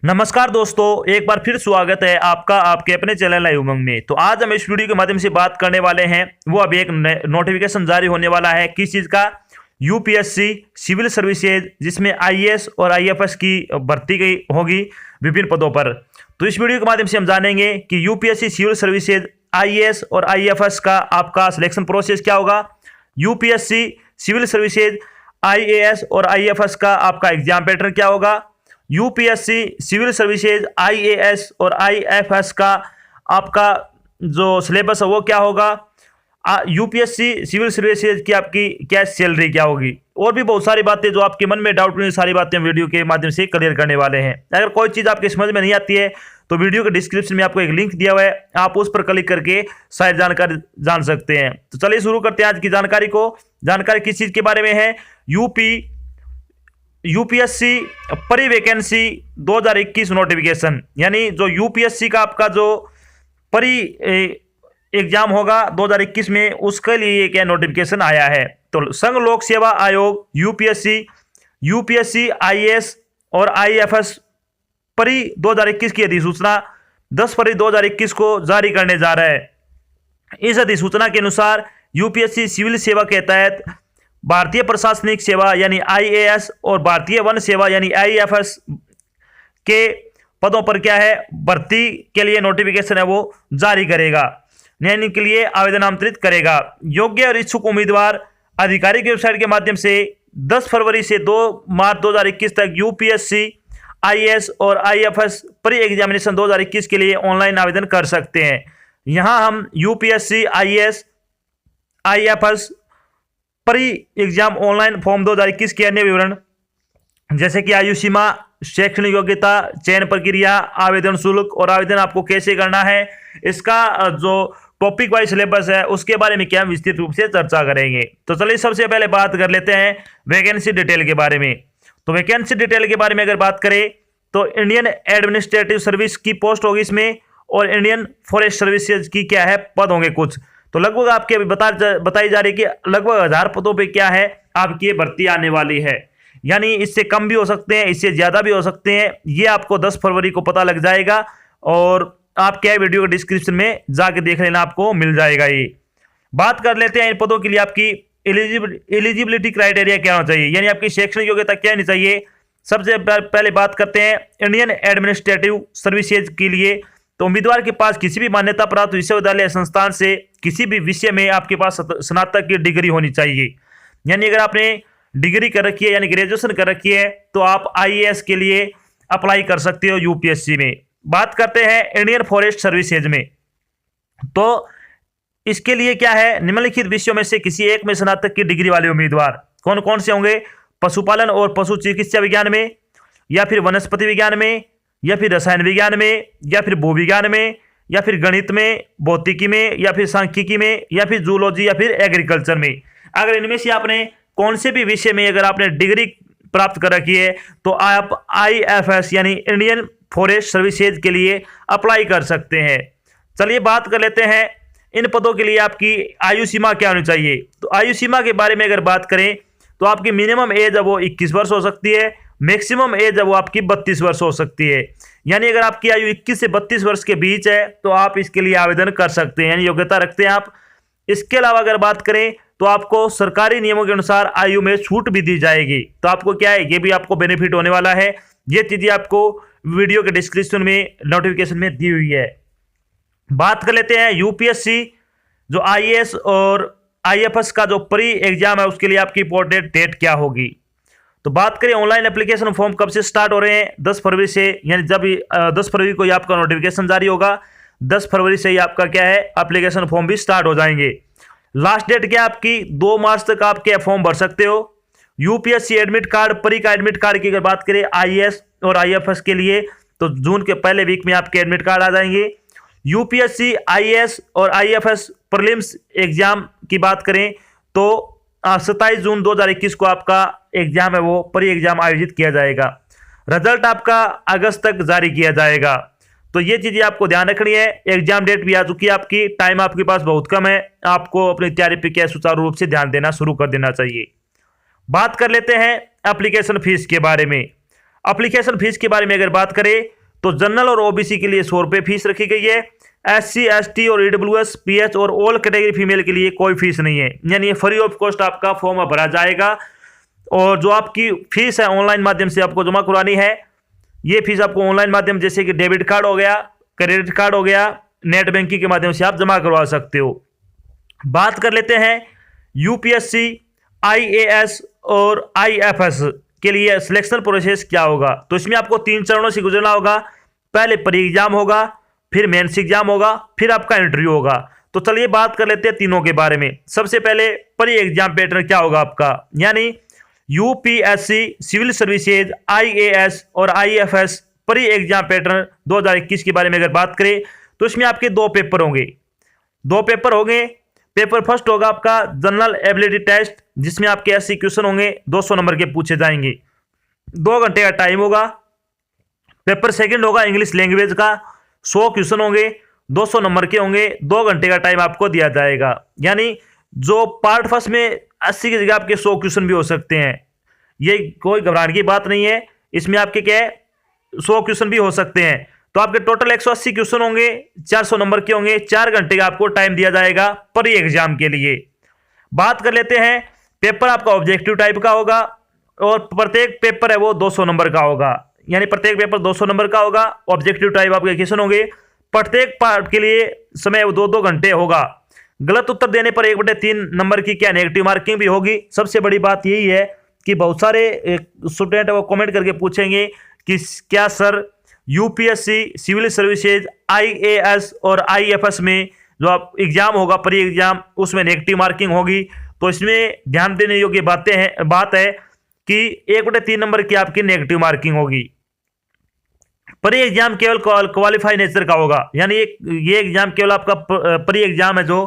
नमस्कार दोस्तों, एक बार फिर स्वागत है आपका आपके अपने चैनल लाइव उमंग में। तो आज हम इस वीडियो के माध्यम से बात करने वाले हैं, वो अभी एक नोटिफिकेशन जारी होने वाला है। किस चीज़ का? यूपीएससी सिविल सर्विसेज, जिसमें आईएएस और आईएफएस की भर्ती की होगी विभिन्न पदों पर। तो इस वीडियो के माध्यम से हम जानेंगे कि यूपीएससी सिविल सर्विसेज, आईएएस और आईएफएस का आपका सिलेक्शन प्रोसेस क्या होगा। यूपीएससी सिविल सर्विसेज, आईएएस और आईएफएस का आपका एग्जाम पैटर्न क्या होगा। यूपीएससी सिविल सर्विसेज, आईएएस और आईएफएस का आपका जो सिलेबस है वो क्या होगा। यूपीएससी सिविल सर्विसेज की आपकी क्या सैलरी क्या होगी, और भी बहुत सारी बातें जो आपके मन में डाउट में, सारी बातें हम वीडियो के माध्यम से क्लियर करने वाले हैं। अगर कोई चीज़ आपके समझ में नहीं आती है तो वीडियो के डिस्क्रिप्शन में आपको एक लिंक दिया हुआ है, आप उस पर क्लिक करके सारी जानकारी जान सकते हैं। तो चलिए शुरू करते हैं आज की जानकारी को। जानकारी किस चीज़ के बारे में है? यूपीएससी प्री वैकेंसी 2021 नोटिफिकेशन, यानी जो यूपीएससी का आपका जो प्री एग्जाम होगा 2021 में, उसके लिए एक नोटिफिकेशन आया है। तो संघ लोक सेवा आयोग यूपीएससी आईएएस और आईएफएस प्री 2021 की अधिसूचना 10 फरवरी 2021 को जारी करने जा रहा है। इस अधिसूचना के अनुसार यूपीएससी सिविल सेवा के तहत भारतीय प्रशासनिक सेवा यानी आईएएस और भारतीय वन सेवा यानी आईएफएस के पदों पर क्या है, भर्ती के लिए नोटिफिकेशन है वो जारी करेगा, यानी के लिए आवेदन आमंत्रित करेगा। योग्य और इच्छुक उम्मीदवार आधिकारिक वेबसाइट के माध्यम से 10 फरवरी से 2 मार्च 2021 तक यूपीएससी आईएएस और आईएफएस प्री एग्जामिनेशन 2021 के लिए ऑनलाइन आवेदन कर सकते हैं। यहाँ हम UPSC IAS IFS pre exam online form 2021 के अन्य विवरण, जैसे कि आयु सीमा, शैक्षणिक योग्यता, चयन प्रक्रिया, आवेदन शुल्क और आवेदन आपको कैसे करना है, इसका जो टॉपिक वाइज सिलेबस है उसके बारे में क्या हम विस्तृत रूप से चर्चा करेंगे। तो चलिए सबसे पहले बात कर लेते हैं वैकेंसी डिटेल के बारे में। तो वैकेंसी डिटेल के बारे में अगर बात करें तो इंडियन एडमिनिस्ट्रेटिव सर्विस की पोस्ट होगी इसमें, और इंडियन फॉरेस्ट सर्विसेज की क्या है पद होंगे कुछ। तो लगभग आपके अभी बताई जा रही है कि लगभग 1000 पदों पे क्या है आपकी भर्ती आने वाली है, यानी इससे कम भी हो सकते हैं, इससे ज़्यादा भी हो सकते हैं। ये आपको 10 फरवरी को पता लग जाएगा, और आप क्या वीडियो के डिस्क्रिप्शन में जाके देख लेना, आपको मिल जाएगा। ये बात कर लेते हैं इन पदों के लिए आपकी एलिजिबिलिटी क्राइटेरिया क्या होना चाहिए, यानी आपकी शैक्षणिक योग्यता क्या होनी चाहिए। सबसे पहले बात करते हैं इंडियन एडमिनिस्ट्रेटिव सर्विसेज के लिए। तो उम्मीदवार के पास किसी भी मान्यता प्राप्त विश्वविद्यालय संस्थान से किसी भी विषय में आपके पास स्नातक की डिग्री होनी चाहिए, यानी अगर आपने डिग्री कर रखी है यानी ग्रेजुएशन कर रखी है तो आप आईएएस के लिए अप्लाई कर सकते हो यूपीएससी में। बात करते हैं इंडियन फॉरेस्ट सर्विसेज में। तो इसके लिए क्या है, निम्नलिखित विषयों में से किसी एक में स्नातक की डिग्री वाले उम्मीदवार कौन कौन से होंगे? पशुपालन और पशु चिकित्सा विज्ञान में, या फिर वनस्पति विज्ञान में, या फिर रसायन विज्ञान में, या फिर भूविज्ञान में, या फिर गणित में, भौतिकी में, या फिर सांख्यिकी में, या फिर जूलॉजी, या फिर एग्रीकल्चर में। अगर इनमें से आपने कौन से भी विषय में अगर आपने डिग्री प्राप्त कर रखी है तो आप आईएफएस यानी इंडियन फॉरेस्ट सर्विसेज के लिए अप्लाई कर सकते हैं। चलिए बात कर लेते हैं इन पदों के लिए आपकी आयु सीमा क्या होनी चाहिए। तो आयु सीमा के बारे में अगर बात करें तो आपकी मिनिमम एज है वो 21 वर्ष हो सकती है, मैक्सिमम एज है वो आपकी 32 वर्ष हो सकती है। यानी अगर आपकी आयु 21 से 32 वर्ष के बीच है तो आप इसके लिए आवेदन कर सकते हैं, यानी योग्यता रखते हैं आप। इसके अलावा अगर बात करें तो आपको सरकारी नियमों के अनुसार आयु में छूट भी दी जाएगी। तो आपको क्या है, ये भी आपको बेनिफिट होने वाला है। ये चीज़ें आपको वीडियो के डिस्क्रिप्शन में नोटिफिकेशन में दी हुई है। बात कर लेते हैं यूपीएससी जो आईएएस और आईएफएस का जो प्री एग्जाम है उसके लिए आपकी इंपॉर्टेंट डेट क्या होगी। तो बात करें ऑनलाइन एप्लीकेशन फॉर्म कब से स्टार्ट हो रहे हैं, 10 फरवरी से, यानी जब 10 फरवरी को ही आपका नोटिफिकेशन जारी होगा, 10 फरवरी से ही आपका क्या है एप्लीकेशन फॉर्म भी स्टार्ट हो जाएंगे। लास्ट डेट क्या है आपकी 2 मार्च तक आप क्या फॉर्म भर सकते हो। यूपीएससी एडमिट कार्ड, प्री का एडमिट कार्ड की अगर बात करें आईएएस और आईएफएस के लिए तो जून के पहले वीक में आपके एडमिट कार्ड आ जाएंगे। यूपीएससी आईएएस और आईएफएस प्रीलिम्स एग्जाम की बात करें तो 27 जून 2021 को आपका एग्जाम है वो प्री एग्जाम आयोजित किया जाएगा। रिजल्ट आपका अगस्त तक जारी किया जाएगा। तो ये चीज़ें आपको ध्यान रखनी है। एग्जाम डेट भी आ चुकी है आपकी, टाइम आपके पास बहुत कम है, आपको अपनी तैयारी पे क्या सुचारू रूप से ध्यान देना शुरू कर देना चाहिए। बात कर लेते हैं एप्लीकेशन फीस के बारे में। एप्लीकेशन फीस के बारे में अगर बात करें तो जनरल और ओबीसी के लिए 100 रुपये फीस रखी गई है। SC ST और EWS PH और ऑल कैटेगरी फीमेल के लिए कोई फीस नहीं है, यानी ये फ्री ऑफ कॉस्ट आपका फॉर्म भरा जाएगा। और जो आपकी फीस है ऑनलाइन माध्यम से आपको जमा करवानी है, ये फीस आपको ऑनलाइन माध्यम जैसे कि डेबिट कार्ड हो गया, क्रेडिट कार्ड हो गया, नेट बैंकिंग के माध्यम से आप जमा करवा सकते हो। बात कर लेते हैं UPSC IAS और IFS के लिए सिलेक्शन प्रोसेस क्या होगा। तो इसमें आपको 3 चरणों से गुजरना होगा। पहले प्री एग्जाम होगा, फिर मेंस एग्जाम होगा, फिर आपका इंटरव्यू होगा। तो चलिए बात कर लेते हैं तीनों के बारे में। सबसे पहले प्री एग्जाम पैटर्न क्या होगा आपका, यानी UPSC सिविल सर्विसेज IAS और IFS प्री एग्जाम पैटर्न 2021 के बारे में अगर बात करें तो इसमें आपके 2 पेपर होंगे। 2 पेपर होंगे। पेपर फर्स्ट होगा आपका जनरल एबिलिटी टेस्ट, जिसमें आपके 80 क्वेश्चन होंगे, 200 नंबर के पूछे जाएंगे, 2 घंटे का टाइम होगा। पेपर सेकंड होगा इंग्लिश लैंग्वेज का, 100 क्वेश्चन होंगे, 200 नंबर के होंगे, 2 घंटे का टाइम आपको दिया जाएगा। यानी जो पार्ट फर्स्ट में 80 की जगह आपके 100 क्वेश्चन भी हो सकते हैं, ये कोई घबराने की बात नहीं है। इसमें आपके क्या है 100 क्वेश्चन भी हो सकते हैं। तो आपके टोटल 180 क्वेश्चन होंगे, 400 नंबर के होंगे, 4 घंटे का आपको टाइम दिया जाएगा प्री एग्जाम के लिए। बात कर लेते हैं पेपर आपका ऑब्जेक्टिव टाइप का होगा और प्रत्येक पेपर है वो 200 नंबर का होगा, यानी प्रत्येक पेपर 200 नंबर का होगा। ऑब्जेक्टिव टाइप आपके क्वेश्चन होंगे, प्रत्येक पार्ट के लिए समय 2-2 घंटे होगा। गलत उत्तर देने पर 1/3 नंबर की क्या नेगेटिव मार्किंग भी होगी। सबसे बड़ी बात यही है कि बहुत सारे स्टूडेंट वो कमेंट करके पूछेंगे कि क्या sir UPSC civil services IAS और IFS में जो आप एग्जाम होगा प्री एग्जाम, उसमें नेगेटिव मार्किंग होगी। तो इसमें ध्यान देने योग्य बात है कि 1/3 नंबर की आपकी नेगेटिव मार्किंग होगी। प्री एग्जाम केवल क्वालिफाई नेचर का होगा, यानी ये एग्जाम केवल आपका प्री एग्जाम है जो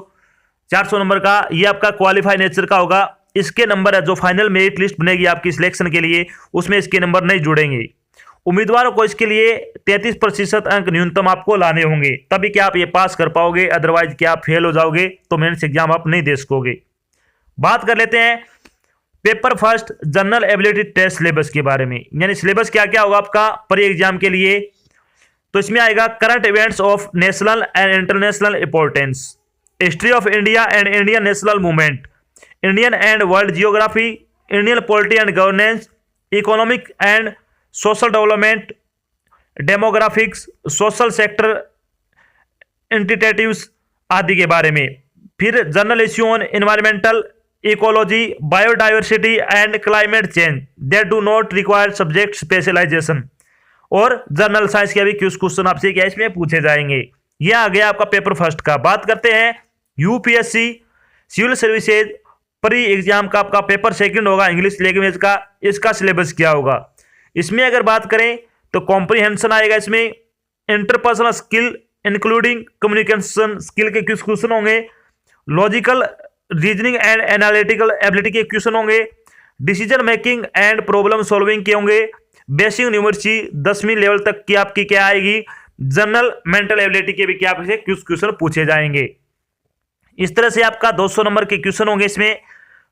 400 नंबर का, ये आपका क्वालिफाई नेचर का होगा। इसके नंबर है जो फाइनल मेरिट लिस्ट बनेगी आपकी सिलेक्शन के लिए, उसमें इसके नंबर नहीं जुड़ेंगे। उम्मीदवारों को इसके लिए 33% अंक न्यूनतम आपको लाने होंगे, तभी क्या आप ये पास कर पाओगे, अदरवाइज क्या आप फेल हो जाओगे तो मेंस एग्जाम आप नहीं दे सकोगे। बात कर लेते हैं paper first general ability test syllabus के बारे में, यानी सिलेबस क्या क्या होगा आपका प्री एग्जाम के लिए। तो इसमें आएगा current events of national and international importance, history of India and Indian national movement, Indian and world geography, Indian polity and governance, economic and social development, demographics, social sector initiatives आदि के बारे में। फिर general issue on environmental ecology, biodiversity and climate change that do not require subject specialization, और general science के भी कुछ question आपसे क्या इसमें पूछे जाएंगे। यह आ गया आपका पेपर फर्स्ट का। बात करते हैं UPSC civil services pre exam का आपका पेपर सेकंड होगा इंग्लिश लैंग्वेज का। इसका सिलेबस क्या होगा, इसमें अगर बात करें तो कॉम्प्रिहेंशन आएगा, इसमें interpersonal skill including communication skill के कुछ क्वेश्चन होंगे, logical reasoning and analytical ability के क्वेश्चन होंगे, decision making and problem solving के होंगे, बेसिक न्यूमर्सी 10वीं लेवल तक की आपकी क्या आएगी, जनरल मेंटल एबिलिटी के भी क्या आपसे कुछ क्वेश्चन पूछे जाएंगे। इस तरह से आपका 200 नंबर के क्वेश्चन होंगे, इसमें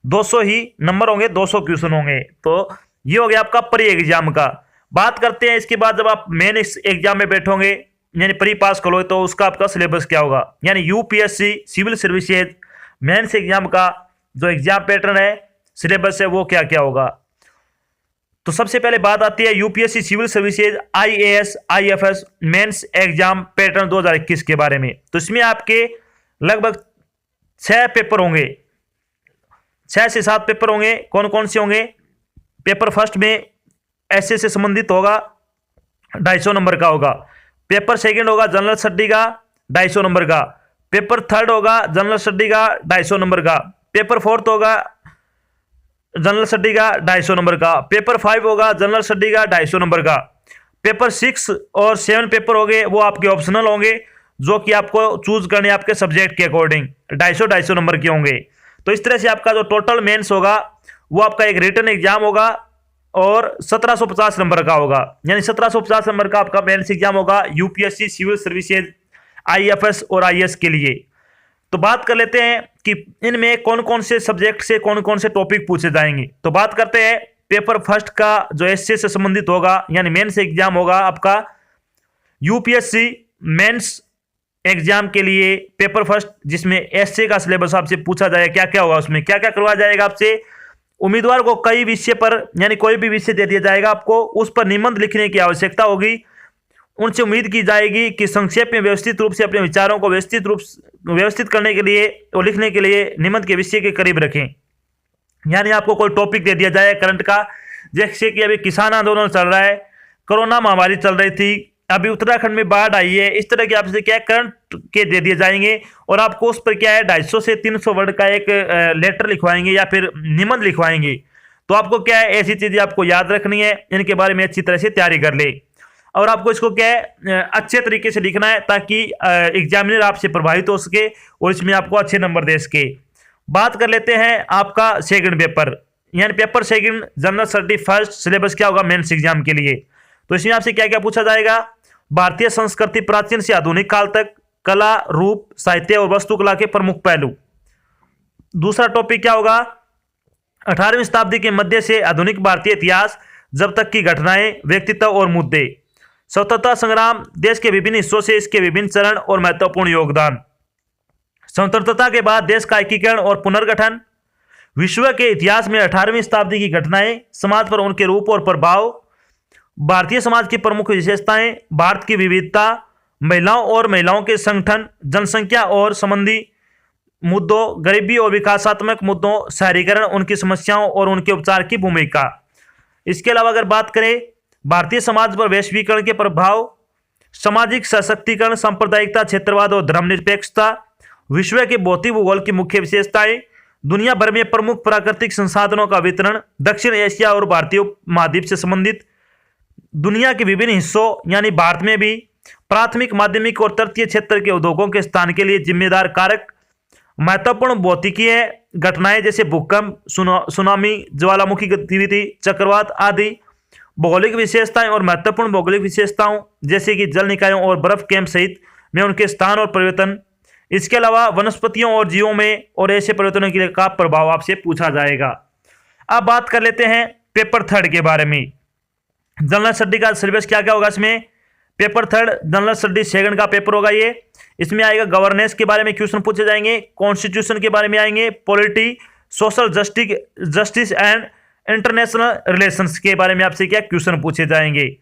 200 ही नंबर होंगे, 200 क्वेश्चन होंगे। तो ये हो गया आपका प्री एग्जाम का। बात करते हैं इसके बाद जब आप मेन एग्जाम में बैठोगे, यानी प्री पास करोगे, तो उसका आपका सिलेबस क्या होगा, यानी UPSC civil services mains exam का जो एग्जाम पैटर्न है, सिलेबस है, वो क्या क्या होगा। तो सबसे पहले बात आती है UPSC civil services IAS IFS mains exam pattern 2021 के बारे में। तो इसमें आपके लगभग 6 पेपर होंगे, 6 से 7 पेपर होंगे। कौन कौन से होंगे, पेपर फर्स्ट में ऐसे से संबंधित होगा, 250 नंबर का होगा। पेपर सेकंड होगा जनरल स्टडी का, 250 नंबर का। पेपर थर्ड होगा जनरल स्टडी का, 250 नंबर का। पेपर फोर्थ होगा जनरल स्टडी का, 250 नंबर का। पेपर 5 होगा जनरल स्टडी का, 250 नंबर का। पेपर 6 और 7 पेपर होंगे, वो आपके ऑप्शनल होंगे, जो कि आपको चूज करने आपके सब्जेक्ट के अकॉर्डिंग 250 नंबर के होंगे। तो इस तरह से आपका जो टोटल मेंस होगा वो आपका एक रिटन एग्जाम होगा और 1750 नंबर का होगा, यानी 1750 नंबर का आपका मेंस एग्जाम होगा UPSC सिविल सर्विसेज IFS और IAS के लिए। तो बात कर लेते हैं कि इनमें कौन कौन से सब्जेक्ट से कौन कौन से टॉपिक पूछे जाएंगे। तो बात करते हैं पेपर फर्स्ट का जो एसए से संबंधित होगा, यानी मेंस एग्जाम होगा आपका यूपीएससी मेंस एग्जाम के लिए पेपर फर्स्ट, जिसमें एसए का सिलेबस आपसे पूछा जाएगा क्या क्या होगा, उसमें क्या क्या करवाया जाएगा आपसे। उम्मीदवार को कई विषय पर यानी कोई भी विषय दे दिया जाएगा, आपको उस पर निबंध लिखने की आवश्यकता होगी। उनसे उम्मीद की जाएगी कि संक्षेप में व्यवस्थित रूप से अपने विचारों को व्यवस्थित करने के लिए और लिखने के लिए निबंध के विषय के करीब रखें। यानी आपको कोई टॉपिक दे दिया जाए करंट का, जैसे कि अभी किसान आंदोलन चल रहा है, कोरोना महामारी चल रही थी, अभी उत्तराखंड में बाढ़ आई है, इस तरह के आपसे क्या करंट के दे दिए जाएंगे और आपको उस पर क्या है 250 से 300 वर्ड का एक लेटर लिखवाएंगे या फिर निबंध लिखवाएंगे। तो आपको क्या है ऐसी चीजें आपको याद रखनी है, इनके बारे में अच्छी तरह से तैयारी कर ले और आपको इसको क्या है अच्छे तरीके से लिखना है ताकि एग्जामिनर आपसे प्रभावित हो सके और इसमें आपको अच्छे नंबर दे सके। बात कर लेते हैं आपका सेकंड पेपर, यानी paper second general study first syllabus क्या होगा मेंस एग्जाम के लिए। तो इसमें आपसे क्या क्या पूछा जाएगा, भारतीय संस्कृति प्राचीन से आधुनिक काल तक, कला, रूप, साहित्य और वास्तुकला के प्रमुख पहलू। दूसरा टॉपिक क्या होगा, 18वीं शताब्दी के मध्य से आधुनिक भारतीय इतिहास, जब तक की घटनाएं, व्यक्तित्व और मुद्दे। स्वतंत्रता संग्राम, देश के विभिन्न हिस्सों से इसके विभिन्न चरण और महत्वपूर्ण योगदान। स्वतंत्रता के बाद देश का एकीकरण और पुनर्गठन। विश्व के इतिहास में 18वीं शताब्दी की घटनाएं, समाज पर उनके रूप और प्रभाव। भारतीय समाज की प्रमुख विशेषताएं, भारत की विविधता, महिलाओं के संगठन, जनसंख्या और संबंधी मुद्दों, गरीबी और विकासात्मक मुद्दों, शहरीकरण, उनकी समस्याओं और उनके उपचार की भूमिका। इसके अलावा अगर बात करें भारतीय समाज पर वैश्वीकरण के प्रभाव, सामाजिक सशक्तिकरण, सांप्रदायिकता, क्षेत्रवाद और धर्मनिरपेक्षता, विश्व के भौतिक भूगोल की मुख्य विशेषताएं, दुनिया भर में प्रमुख प्राकृतिक संसाधनों का वितरण, दक्षिण एशिया और भारतीय महाद्वीप से संबंधित, दुनिया के विभिन्न हिस्सों यानी भारत में भी प्राथमिक, माध्यमिक और तृतीय क्षेत्र के उद्योगों के स्थान के लिए जिम्मेदार कारक, महत्वपूर्ण भौतिकीय घटनाएं जैसे भूकंप, सुनामी, ज्वालामुखी गतिविधि, चक्रवात आदि, भौगोलिक विशेषताएं और महत्वपूर्ण भौगोलिक विशेषताओं जैसे कि जल निकायों और बर्फ कैंप सहित में उनके स्थान और परिवर्तन। इसके अलावा वनस्पतियों और जीवों में और ऐसे परिवर्तनों के लिए का प्रभाव आपसे पूछा जाएगा। अब बात कर लेते हैं पेपर थर्ड के बारे में। जनरल स्टडी का सिलेबस क्या क्या होगा इसमें। Paper third general study second का पेपर होगा ये। इसमें आएगा गवर्नेंस के बारे में क्वेश्चन पूछे जाएंगे, कॉन्स्टिट्यूशन के बारे में आएंगे, polity, social justice and international relations के बारे में आपसे क्या क्वेश्चन पूछे जाएंगे।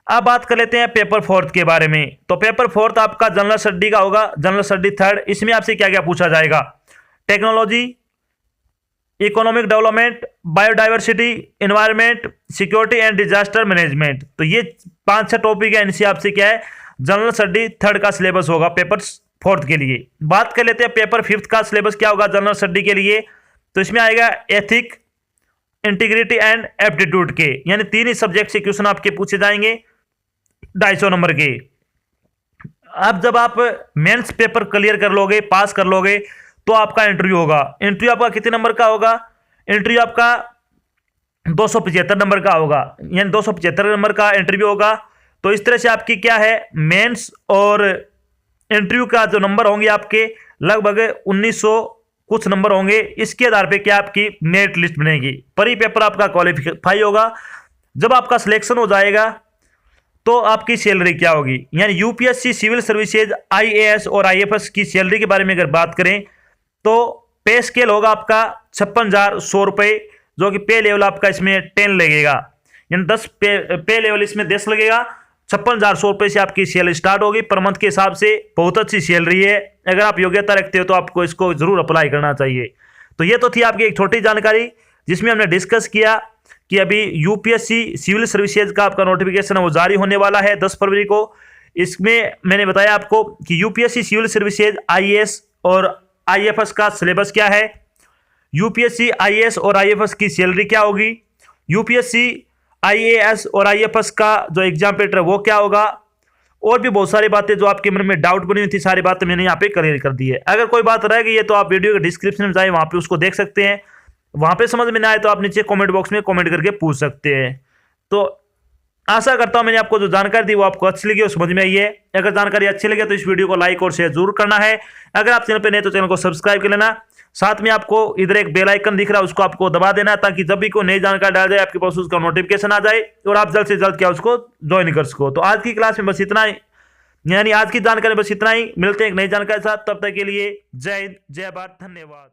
अब बात कर लेते हैं पेपर फोर्थ के बारे में। तो पेपर फोर्थ आपका जनरल स्टडी का होगा, जनरल स्टडी थर्ड। इसमें आपसे क्या क्या पूछा जाएगा, technology, economic development, biodiversity, environment, security and disaster management. तो ये 5-6 टॉपिक है, इनसे आपसे क्या है जनरल स्टडी थर्ड का सिलेबस होगा पेपर फोर्थ के लिए। बात कर लेते हैं पेपर फिफ्थ का सिलेबस क्या होगा जनरल स्टडी के लिए। तो इसमें आएगा एथिक, इंटीग्रिटी एंड एप्टीट्यूड के, यानी 3 ही सब्जेक्ट से क्वेश्चन आपके पूछे जाएंगे 250 नंबर के। अब जब आप मेंस पेपर क्लियर कर लोगे, पास कर लोगे, तो आपका इंटरव्यू होगा। इंटरव्यू आपका कितने नंबर का होगा, इंटरव्यू आपका 275 नंबर का होगा, यानी 275 नंबर का इंटरव्यू होगा। तो इस तरह से आपकी क्या है मेंस और इंटरव्यू का जो नंबर होंगे आपके लगभग 1900 कुछ नंबर होंगे। इसके आधार पे क्या आपकी मेरिट लिस्ट बनेगी, परी पेपर आपका क्वालिफाई होगा। जब आपका सिलेक्शन हो जाएगा तो आपकी सैलरी क्या होगी, यानी यूपीएससी सिविल सर्विसेज, आईएएस और आईएफएस की सैलरी के बारे में अगर बात करें तो पे स्केल होगा आपका 56,100 रुपये, जो कि पे लेवल आपका इसमें 10 लगेगा, यानी 10 पे लेवल इसमें 10 लगेगा। 56,100 रुपये से आपकी सैलरी स्टार्ट होगी पर मंथ के हिसाब से। बहुत अच्छी सैलरी है, अगर आप योग्यता रखते हो तो आपको इसको जरूर अप्लाई करना चाहिए। तो ये तो थी आपकी एक छोटी जानकारी जिसमें हमने डिस्कस किया कि अभी यूपीएससी सिविल सर्विसेज का आपका नोटिफिकेशन है वो जारी होने वाला है 10 फरवरी को। इसमें मैंने बताया आपको कि यूपीएससी सिविल सर्विसेज, आईएएस और आईएफएस का सिलेबस क्या है, यूपीएससी आईएएस और आईएफएस की सैलरी क्या होगी, यूपीएससी आईएएस और आईएफएस का जो एग्जाम पेपर है वो क्या होगा, और भी बहुत सारी बातें जो आपके मन में डाउट बनी हुई थी सारी बातें मैंने यहाँ पे क्लियर कर दी है। अगर कोई बात रह गई है तो आप वीडियो के डिस्क्रिप्शन में जाए, वहाँ पे उसको देख सकते हैं। वहाँ पे समझ में ना आए तो आप नीचे कमेंट बॉक्स में कमेंट करके पूछ सकते हैं। तो आशा करता हूँ मैंने आपको जो जानकारी दी वो आपको अच्छी लगी और समझ में आई है। अगर जानकारी अच्छी लगे तो इस वीडियो को लाइक और शेयर जरूर करना है। अगर आप चैनल पर नए तो चैनल को सब्सक्राइब कर लेना। साथ में आपको इधर एक बेल आइकन दिख रहा है, उसको आपको दबा देना है ताकि जब भी कोई नई जानकारी डाल जाए आपके पास उसका नोटिफिकेशन आ जाए और आप जल्द से जल्द क्या उसको ज्वाइन कर सको। तो आज की क्लास में बस इतना ही, यानी आज की जानकारी बस इतना ही। मिलते हैं एक नई जानकारी के साथ, तब तक के लिए जय हिंद, जय भारत, धन्यवाद।